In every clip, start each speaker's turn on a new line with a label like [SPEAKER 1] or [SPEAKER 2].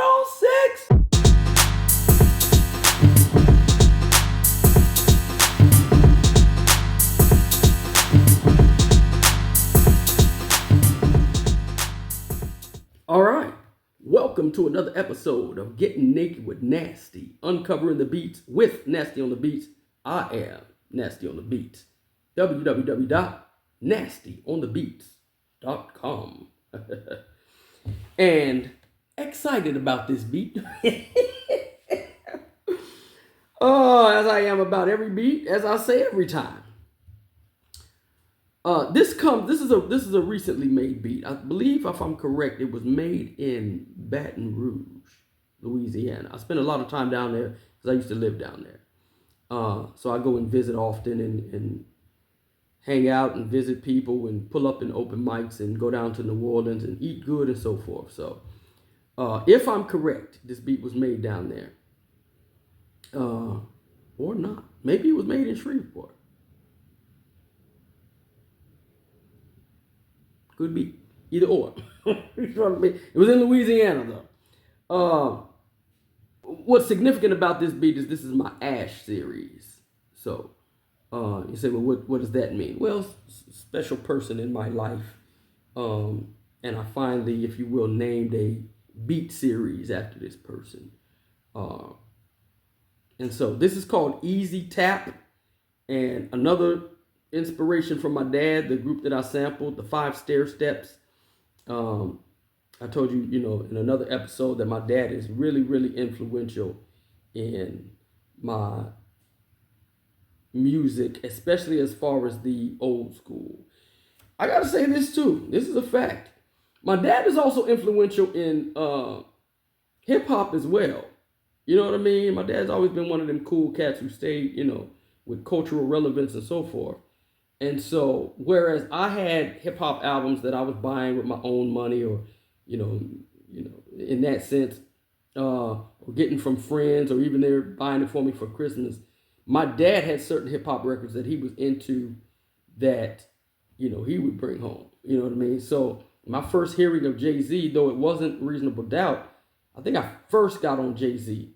[SPEAKER 1] on six. All right. Welcome to another episode of Getting Naked with Nasty, uncovering the beats with Nasty on the Beats. I am Nasty on the Beats. www.nastyonthebeats.com. And excited about this beat. As I am about every beat, as I say every time. This is a recently made beat. I believe, if I'm correct, it was made in Baton Rouge, Louisiana. I spent a lot of time down there because I used to live down there. So I go and visit often and hang out and visit people and pull up in open mics and go down to New Orleans and eat good and so forth. So if I'm correct, this beat was made down there. Or not. Maybe it was made in Shreveport. Could be either or. It was in Louisiana though. What's significant about this beat is this is my Ash series. So you say, well, what does that mean? Well, special person in my life. And I finally, if you will, named a beat series after this person. And so this is called Easy Tap. And another inspiration from my dad, the group that I sampled, the 5 Stair Steps. I told you, in another episode that my dad is really, really influential in my music, especially as far as the old school. I gotta say this too. This is a fact. My dad is also influential in hip hop as well. You know what I mean? My dad's always been one of them cool cats who stayed, with cultural relevance and so forth. And so, whereas I had hip hop albums that I was buying with my own money, or in that sense, or getting from friends, or even they're buying it for me for Christmas, my dad had certain hip hop records that he was into that, he would bring home. You know what I mean? So my first hearing of Jay-Z, though it wasn't Reasonable Doubt, I think I first got on Jay-Z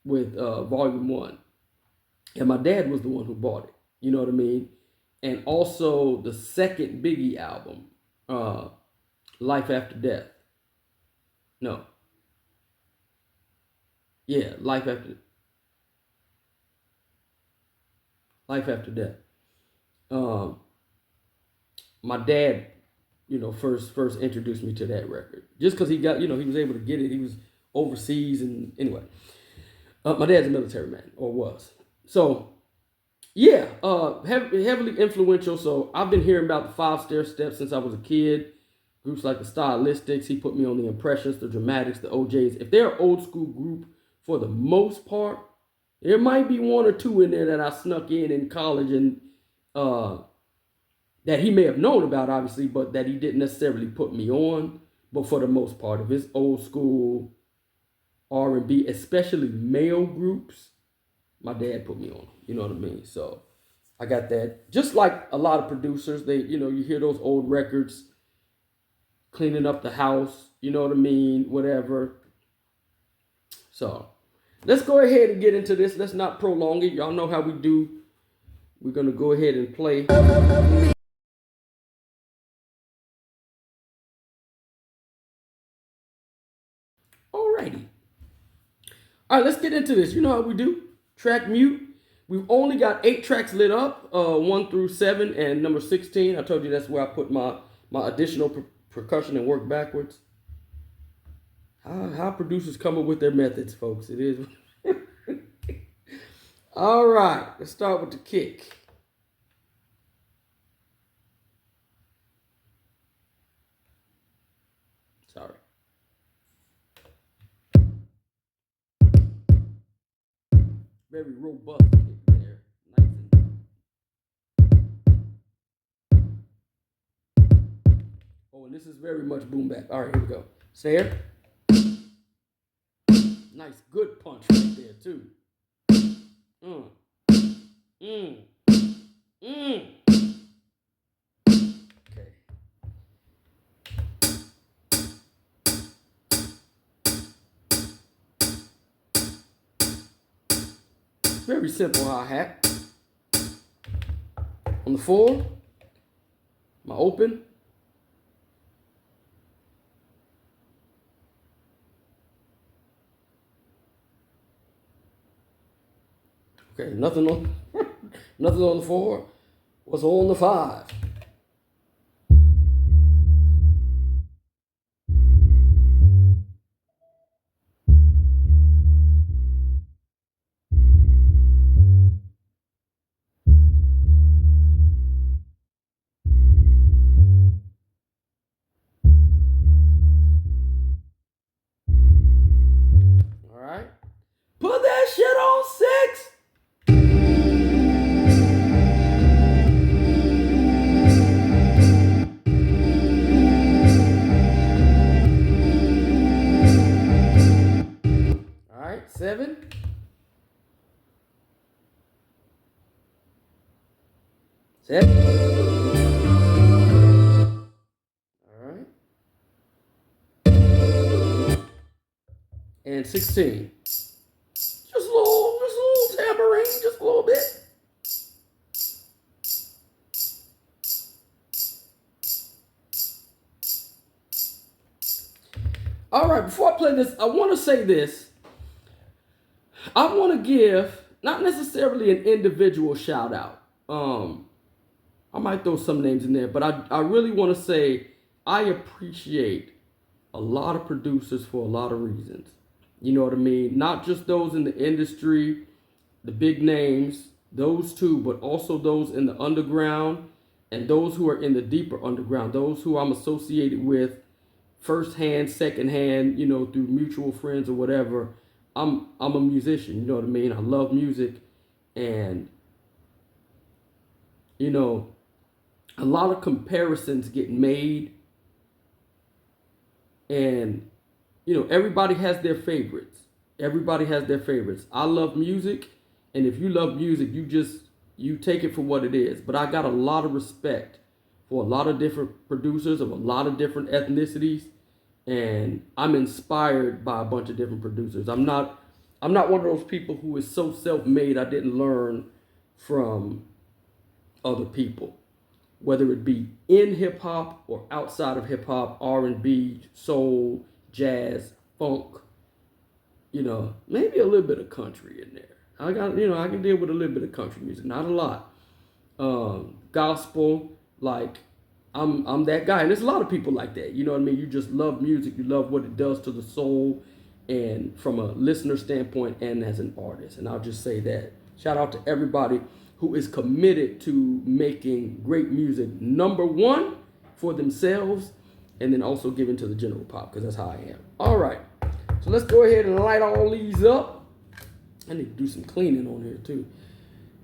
[SPEAKER 1] with Volume 1. And my dad was the one who bought it. You know what I mean? And also the second Biggie album, Life After Death. No. Yeah, Life After Death. My dad, first introduced me to that record. Just because he got, he was able to get it. He was overseas, and anyway. My dad's a military man, or was. So, yeah, heavily influential. So I've been hearing about the 5 Stair Steps since I was a kid. Groups like the Stylistics, he put me on the Impressions, the Dramatics, the OJs. If they're an old school group, for the most part, there might be one or two in there that I snuck in college and that he may have known about, obviously, but that he didn't necessarily put me on. But for the most part, of his old school R&B, especially male groups, my dad put me on. You know what I mean? So I got that. Just like a lot of producers, they, you hear those old records, cleaning up the house, you know what I mean? Whatever. So let's go ahead and get into this. Let's not prolong it. Y'all know how we do. We're going to go ahead and play. Alrighty. All right, let's get into this. You know how we do. Track mute. We've only got 8 tracks lit up, 1 through 7, and number 16. I told you that's where I put my additional percussion and work backwards. How producers come up with their methods, folks. It is. All right, let's start with the kick. Sorry. Very robust kick there. Nice and... Oh, and this is very much boom bap. All right, here we go. Snare. Nice, good punch right there, too. Okay. very simple hi-hat. On the 4, my open. Okay, nothing on nothing on the 4. What's on the 5? All right. Put that shit on 6. All right, 7. 7. All right. And 16. Just a little tambourine, just a little bit. All right, before I play this, I want to say this. I want to give not necessarily an individual shout out. I might throw some names in there, but I really want to say I appreciate a lot of producers for a lot of reasons. You know what I mean? Not just those in the industry, the big names, those two, but also those in the underground and those who are in the deeper underground, those who I'm associated with firsthand, secondhand, through mutual friends or whatever. I'm a musician, you know what I mean? I love music, and a lot of comparisons get made, and everybody has their favorites. Everybody has their favorites. I love music, and if you love music, you take it for what it is. But I got a lot of respect for a lot of different producers of a lot of different ethnicities, and I'm inspired by a bunch of different producers. I'm not one of those people who is so self-made I didn't learn from other people, whether it be in hip hop or outside of hip hop, R&B, soul, jazz, funk, maybe a little bit of country in there. I can deal with a little bit of country music, not a lot. Gospel, like I'm that guy, and there's a lot of people like that. You know what I mean? You just love music, you love what it does to the soul, and from a listener standpoint, and as an artist. And I'll just say that. Shout out to everybody who is committed to making great music, number one, for themselves, and then also giving to the general pop, because that's how I am. All right, so let's go ahead and light all these up. I need to do some cleaning on here too.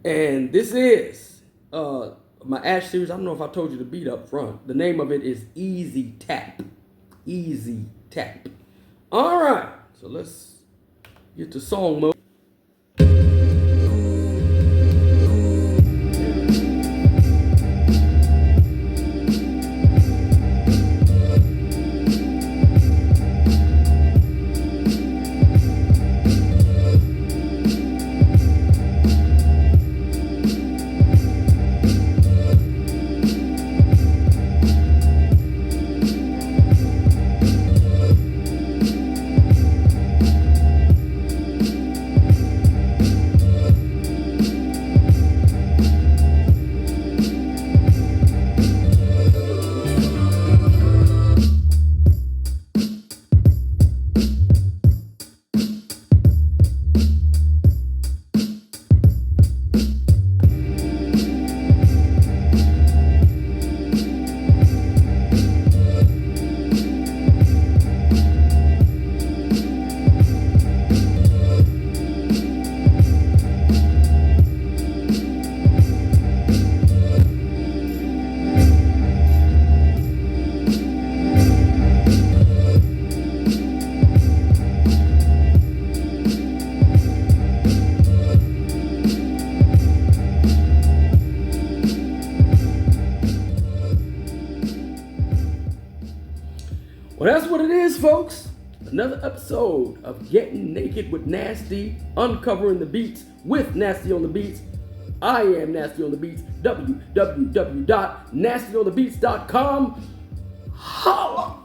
[SPEAKER 1] And this is my Ash series. I don't know if I told you the beat up front. The name of it is Easy Tap. Easy Tap. All right, so let's get to song mode. another episode of Getting Naked with Nasty, uncovering the beats with Nasty on the Beats. I am Nasty on the Beats, www.nastyonthebeats.com. Holla!